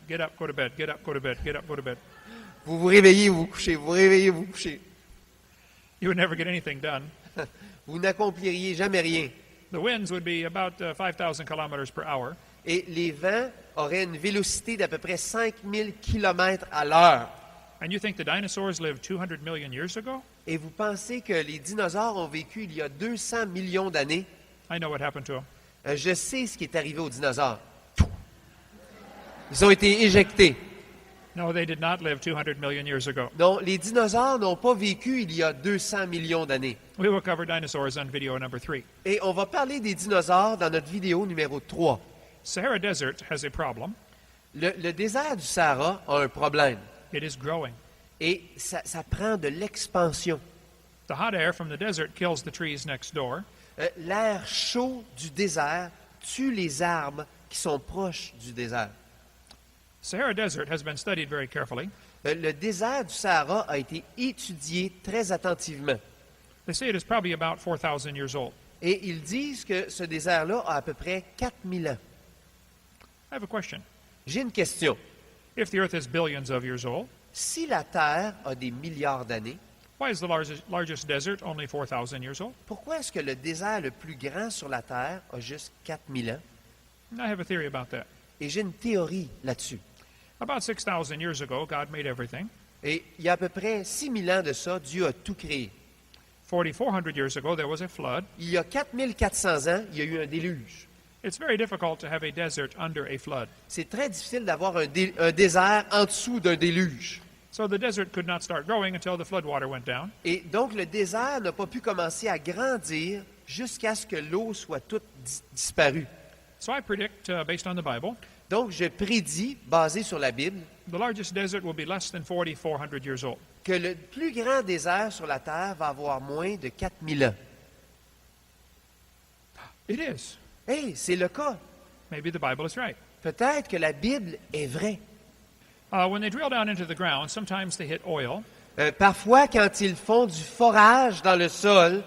get up, go to bed, get up, go to bed, get up, go to bed. Vous vous réveillez, vous vous couchez, vous vous réveillez, vous vous couchez. You would never get anything done. Vous n'accompliriez jamais rien. The winds would be about 5,000 kilometers per hour. Et les vents auraient une vélocité d'à peu près 5000 km à l'heure. And you think the dinosaurs lived 200 million years ago? Et vous pensez que les dinosaures ont vécu il y a 200 millions d'années? I know what happened to them. Je sais ce qui est arrivé aux dinosaures. Ils ont été éjectés. No, they did not live 200 million years ago. Non, les dinosaures n'ont pas vécu il y a 200 millions d'années. We will cover dinosaurs on video number 3. Et on va parler des dinosaures dans notre vidéo numéro 3. Sahara Desert has a problem. Le désert du Sahara a un problème. It is growing. Et ça prend de l'expansion. The hot air from the desert kills the trees next door. L'air chaud du désert tue les arbres qui sont proches du désert. Sahara Desert has been studied very carefully. Le désert du Sahara a été étudié très attentivement. They say it is probably about 4,000 years old. Et ils disent que ce désert-là a à peu près 4000 ans. I have a question. J'ai une question. If the Earth is billions of years old, Si la Terre a des milliards d'années, why is the largest desert only 4,000 years old? pourquoi est-ce que le désert le plus grand sur la Terre a juste 4000 ans? I have a theory about that. Et j'ai une théorie là-dessus. About 6,000 years ago, God made everything. Et il y a à peu près 6000 ans de ça, Dieu a tout créé. 4,400 years ago, there was a flood. Il y a 4400 ans, il y a eu un déluge. It's very difficult to have a desert under a flood. C'est très difficile d'avoir un désert en dessous d'un déluge. So the desert could not start growing until the floodwater went down. Et donc, le désert n'a pas pu commencer à grandir jusqu'à ce que l'eau soit toute disparue. So I predict, based on the Bible, Donc, je prédis, basé sur la Bible, the largest desert will be less than 4,400 years old. que le plus grand désert sur la Terre va avoir moins de 4000 ans. It is. Hey, c'est le cas. Maybe the Bible is right. Peut-être que la Bible est vraie. When they drill down into the ground, sometimes they hit oil. Parfois, quand ils font du forage dans le sol,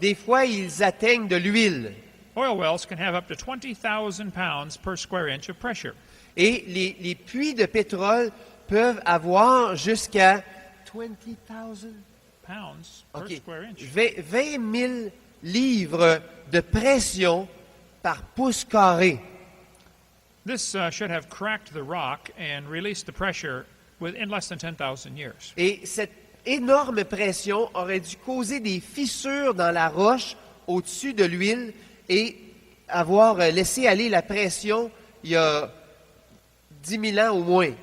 des fois, ils atteignent de l'huile. Oil wells can have up to 20,000 pounds per square inch of pressure. Et les puits de pétrole peuvent avoir jusqu'à 20,000 Pounds per OK. square inch. 20 000 livres de pression par pouce carré. This should have cracked the rock and released the pressure in less than 10,000 years. Et cette énorme pression aurait dû causer des fissures dans la roche au-dessus de l'huile et avoir laissé aller la pression il y a 10 000 ans au moins.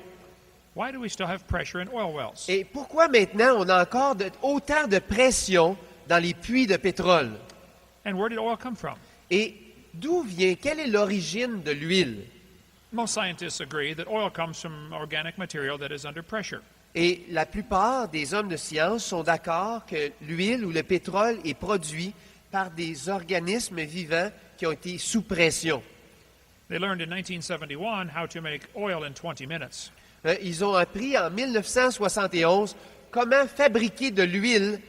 Why do we still have pressure in oil wells? Et pourquoi maintenant on a encore autant de pression dans les puits de pétrole? And where did oil come from? Et d'où vient, quelle est l'origine de l'huile? Most scientists agree that oil comes from organic material that is under pressure. Et la plupart des hommes de science sont d'accord que l'huile ou le pétrole est produit par des organismes vivants qui ont été sous pression. They learned in 1971 how to make oil in 20 minutes. Ils ont appris en 1971 comment fabriquer de l'huile,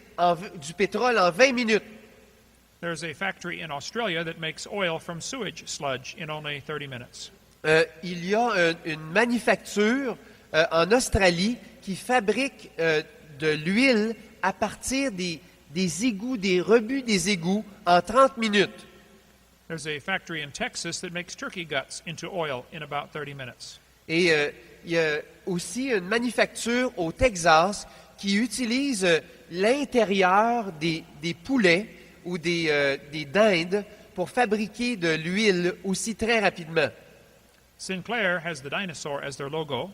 du pétrole en 20 minutes. There's a factory in Australia that makes oil from sewage sludge in only 30 minutes. Il y a une manufacture en Australie qui fabrique de l'huile à partir des égouts, des rebuts des égouts en 30 minutes. There's a factory in Texas that makes turkey guts into oil in about 30 minutes. Et il y a aussi une manufacture au Texas qui utilise l'intérieur des poulets ou des dindes pour fabriquer de l'huile aussi très rapidement. Sinclair has the dinosaur as their logo.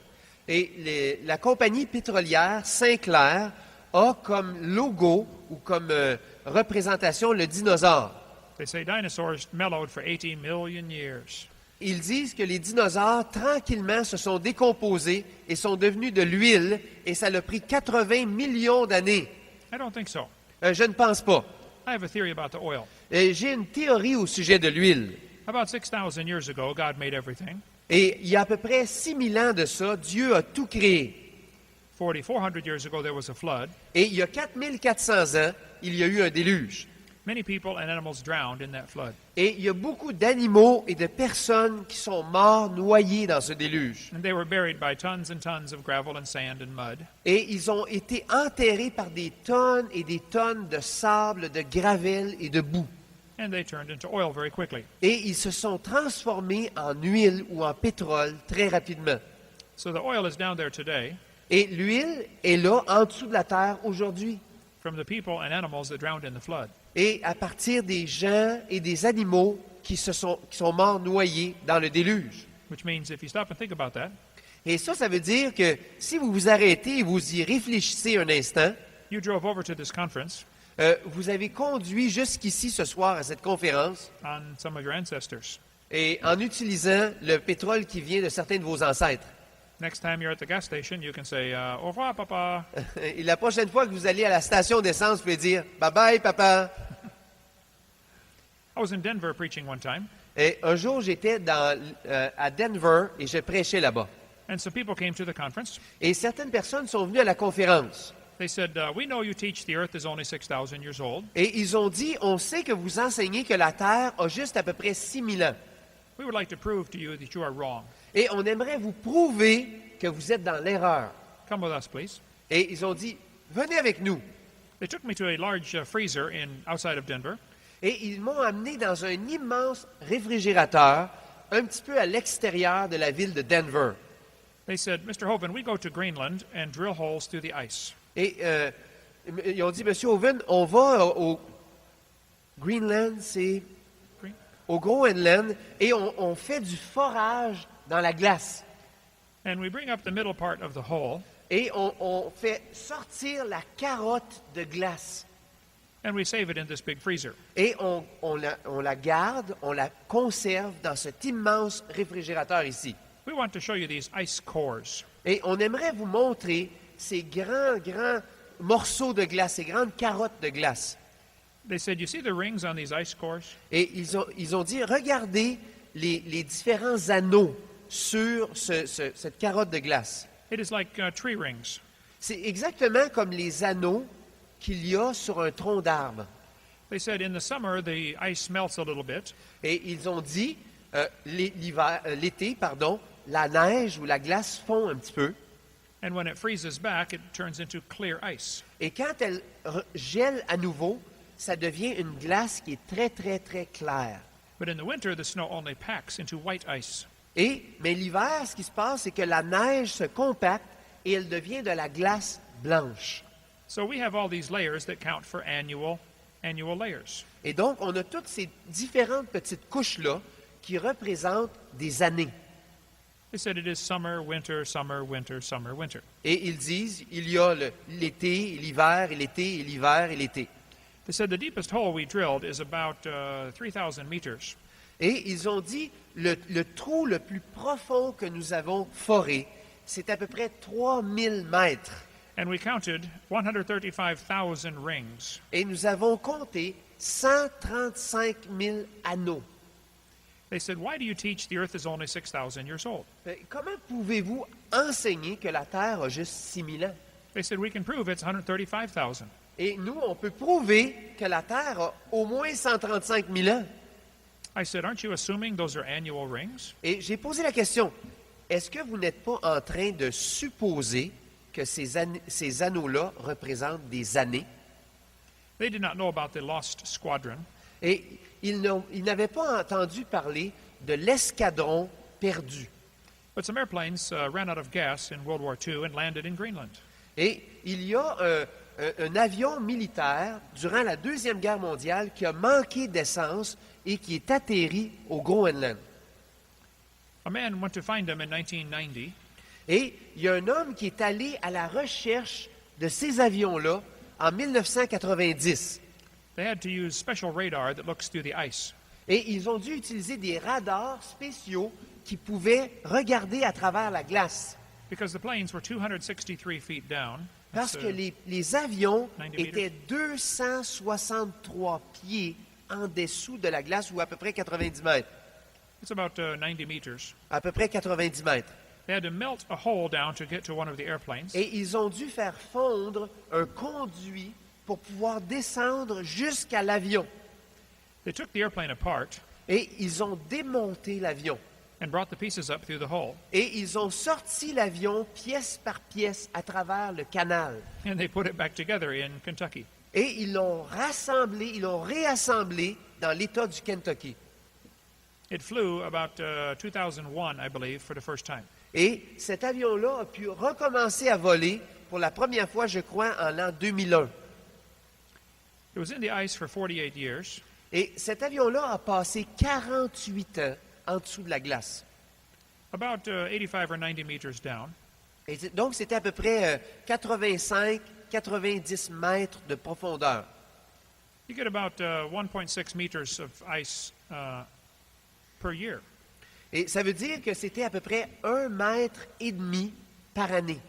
Et la compagnie pétrolière Sinclair a comme logo ou comme représentation le dinosaure. They say dinosaurs mellowed for 80 million years. Ils disent que les dinosaures, tranquillement, se sont décomposés et sont devenus de l'huile, et ça a pris 80 millions d'années. I don't think so. Je ne pense pas. I have a theory about the oil. J'ai une théorie au sujet de l'huile. About 6,000 years ago, God made everything. Et il y a à peu près 6000 ans de ça, Dieu a tout créé. 4,400 years ago, there was a flood. Et il y a 4400 ans, il y a eu un déluge. Many people and animals drowned in that flood. Et il y a beaucoup d'animaux et de personnes qui sont morts noyés dans ce déluge. And they were buried by tons and tons of gravel and sand and mud. Et ils ont été enterrés par des tonnes et des tonnes de sable, de gravelle et de boue. And they turned into oil very quickly. Et ils se sont transformés en huile ou en pétrole très rapidement. So the oil is down there today Et l'huile est là, en dessous de la terre aujourd'hui. from the people and animals that drowned in the flood. Et à partir des gens et des animaux qui sont morts noyés dans le déluge. Which means if you stop and think about that, Et ça veut dire que si vous vous arrêtez et vous y réfléchissez un instant, you drove over to this conference vous avez conduit jusqu'ici ce soir à cette conférence on some of your ancestors. et en utilisant le pétrole qui vient de certains de vos ancêtres. Next time you're at the gas station, you can say, au revoir, papa. Et la prochaine fois que vous allez à la station d'essence, vous pouvez dire « Bye bye, papa ». I was in Denver preaching one time, Et un jour, j'étais à Denver et je prêchais là-bas. and some people came to the conference. Et certaines personnes sont venues à la conférence. They said, we know you teach the earth is only 6,000 years old. Et ils ont dit, on sait que vous enseignez que la Terre a juste à peu près 6000 ans. We would like to prove to you that you are wrong. Et on aimerait vous prouver que vous êtes dans l'erreur. Come with us, please. Et ils ont dit, venez avec nous. They took me to a large freezer outside of Denver, Et ils m'ont amené dans un immense réfrigérateur, un petit peu à l'extérieur de la ville de Denver. They said, Mr. Hovind, we go to Greenland and drill holes through the ice. Et ils ont dit, Monsieur Hovind, on va au Greenland, c'est Green- au Groenland, et on fait du forage dans la glace. And we bring up the middle part of the hole, Et on fait sortir la carotte de glace. and we save it in this big freezer. Et on la garde, on la conserve dans cet immense réfrigérateur ici. We want to show you these ice cores. Et on aimerait vous montrer ces grands morceaux de glace, ces grandes carottes de glace. They said, you see the rings on these ice cores? Et ils ont dit, regardez les différents anneaux sur cette carotte de glace. It is like tree rings. C'est exactement comme les anneaux qu'il y a sur un tronc d'arbre. They said in the summer the ice melts a little bit, Et ils ont dit, l'été, la neige ou la glace fond un petit peu. and when it freezes back, it turns into clear ice. Et quand elle gèle à nouveau, ça devient une glace qui est très, très, très claire. But in the winter, the snow only packs into white ice. Mais l'hiver, ce qui se passe, c'est que la neige se compacte et elle devient de la glace blanche. So we have all these layers that count for annual layers. Et donc, on a toutes ces différentes petites couches-là qui représentent des années. They said it is summer, winter, summer, winter, summer, winter. Et ils disent, il y a l'été, et l'hiver, et l'été, et l'hiver, et l'été. They said the deepest hole we drilled is about 3,000 meters. Et ils ont dit, le trou le plus profond que nous avons foré, c'est à peu près 3000 mètres. And we counted 135,000 rings. Et nous avons compté 135 000 anneaux. They said, why do you teach the earth is only 6,000 years old? Comment pouvez-vous enseigner que la Terre a juste 6000 ans? They said, we can prove it's 135,000. Et nous, on peut prouver que la Terre a au moins 135 000 ans. I said, aren't you assuming those are annual rings? Et j'ai posé la question, est-ce que vous n'êtes pas en train de supposer que ces anneaux-là représentent des années? They did not know about the lost squadron. Et ils n'avaient pas entendu parler de l'escadron perdu. But some airplanes ran out of gas in World War II and landed in Greenland. Et il y a un avion militaire durant la Deuxième Guerre mondiale qui a manqué d'essence et qui est atterri au Groenland. A man went to find them in 1990, Et il y a un homme qui est allé à la recherche de ces avions-là en 1990. they had to use special radar that looks through the ice. Et ils ont dû utiliser des radars spéciaux qui pouvaient regarder à travers la glace. Because the planes were 263 feet down. Parce That's, que les avions 90 étaient 263 pieds en dessous de la glace, ou à peu près 90 mètres. it's about 90 meters. À peu près 90 mètres. They had to melt a hole down to get to one of the airplanes. Et ils ont dû faire fondre un conduit pour pouvoir descendre jusqu'à l'avion. They took the airplane apart Et ils ont démonté l'avion. and brought the pieces up through the hole, Et ils ont sorti l'avion pièce par pièce à travers le canal. and they put it back together in Kentucky. Et ils l'ont rassemblé, ils l'ont réassemblé dans l'État du Kentucky. It flew about 2001, I believe, for the first time. Et cet avion-là a pu recommencer à voler pour la première fois, je crois, en l'an 2001. It was in the ice for 48 years, Et cet avion-là a passé 48 ans en dessous de la glace. about 85 or 90 meters down. Et donc, c'était à peu près 85-90 mètres de profondeur. You get about 1.6 meters of ice per year. Et ça veut dire que c'était à peu près 1,5 mètre par année.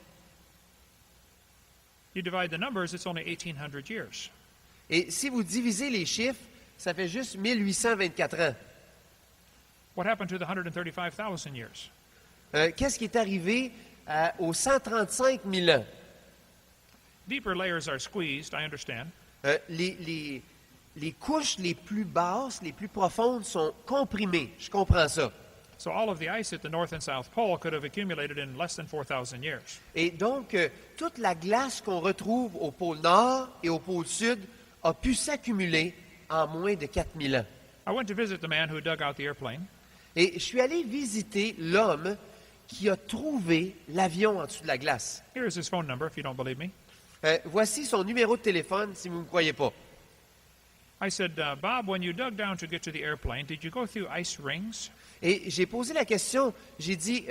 You divide the numbers, it's only 1,800 years. Et si vous divisez les chiffres, ça fait juste 1824 ans. What happened to the 135,000 years? Qu'est-ce qui est arrivé aux 135 000 ans? Deeper layers are squeezed, I understand. Les couches les plus basses, les plus profondes sont comprimées. Je comprends ça. So all of the ice at the North and South Pole could have accumulated in less than 4,000 years. Et donc, toute la glace qu'on retrouve au pôle Nord et au pôle Sud a pu s'accumuler en moins de 4000 ans. I went to visit the man who dug out the airplane, Et je suis allé visiter l'homme qui a trouvé l'avion en dessous de la glace. Here's his phone number if you don't believe me. Voici son numéro de téléphone si vous ne me croyez pas. I said, Bob, when you dug down to get to the airplane, did you go through ice rings? Et j'ai posé la question, j'ai dit,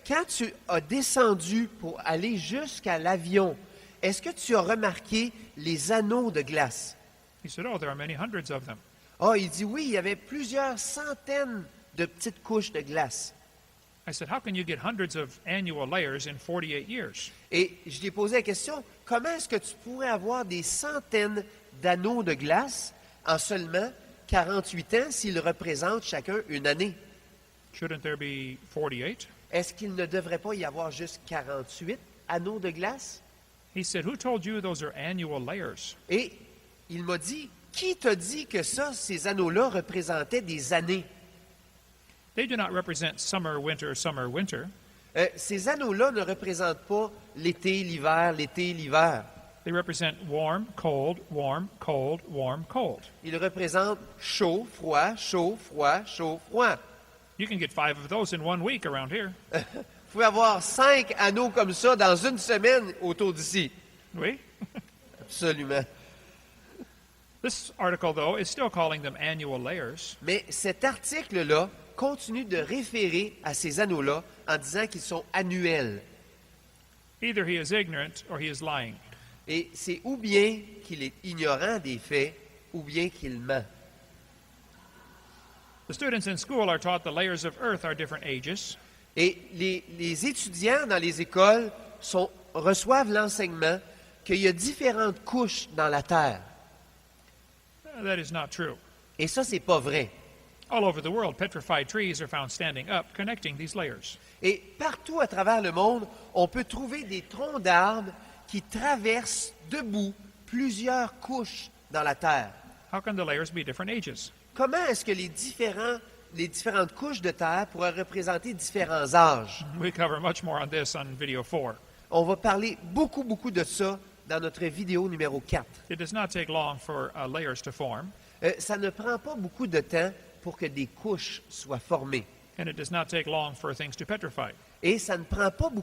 quand tu as descendu pour aller jusqu'à l'avion, est-ce que tu as remarqué les anneaux de glace? He said, oh, there are many hundreds of them. Ah, il dit oui, il y avait plusieurs centaines de petites couches de glace. I said, how can you get hundreds of annual layers in 48 years? Et je lui ai posé la question, comment est-ce que tu pourrais avoir des centaines d'anneaux de glace en seulement 48 ans s'ils représentent chacun une année? Shouldn't there be 48? Est-ce qu'il ne devrait pas y avoir juste 48 anneaux de glace? He said, who told you those are annual layers? Et il m'a dit, qui t'a dit que ça, ces anneaux-là représentaient des années? They do not represent summer, winter, summer, winter. Ces anneaux-là ne représentent pas l'été, l'hiver, l'été, l'hiver. They represent warm, cold, warm, cold, warm, cold. Ils représentent chaud, froid, chaud, froid, chaud, froid. You can get 5 of those in 1 week around here. Vous pouvez avoir 5 anneaux comme ça dans une semaine autour d'ici. Oui? Absolument. This article, though, is still calling them annual layers. Mais cet article-là continue de référer à ces anneaux-là en disant qu'ils sont annuels. Either he is ignorant or he is lying. Et c'est ou bien qu'il est ignorant des faits, ou bien qu'il ment. The students in school are taught the layers of Earth are different ages. Et les étudiants dans les écoles reçoivent l'enseignement qu'il y a différentes couches dans la Terre. That is not true. Et ça, c'est pas vrai. All over the world, petrified trees are found standing up, connecting these layers. Et partout à travers le monde, on peut trouver des troncs d'arbres qui traversent debout plusieurs couches dans la Terre. How can the layers be different ages? Comment est-ce que les différentes couches de terre pourraient représenter différents âges? We cover much more on this on video 4. On va parler beaucoup de ça dans notre vidéo numéro 4. It does not take long for layers to form, Ça ne prend pas beaucoup de temps pour que des couches soient formées. and it does not take long for things to petrify. Et ça ne prend pas beaucoup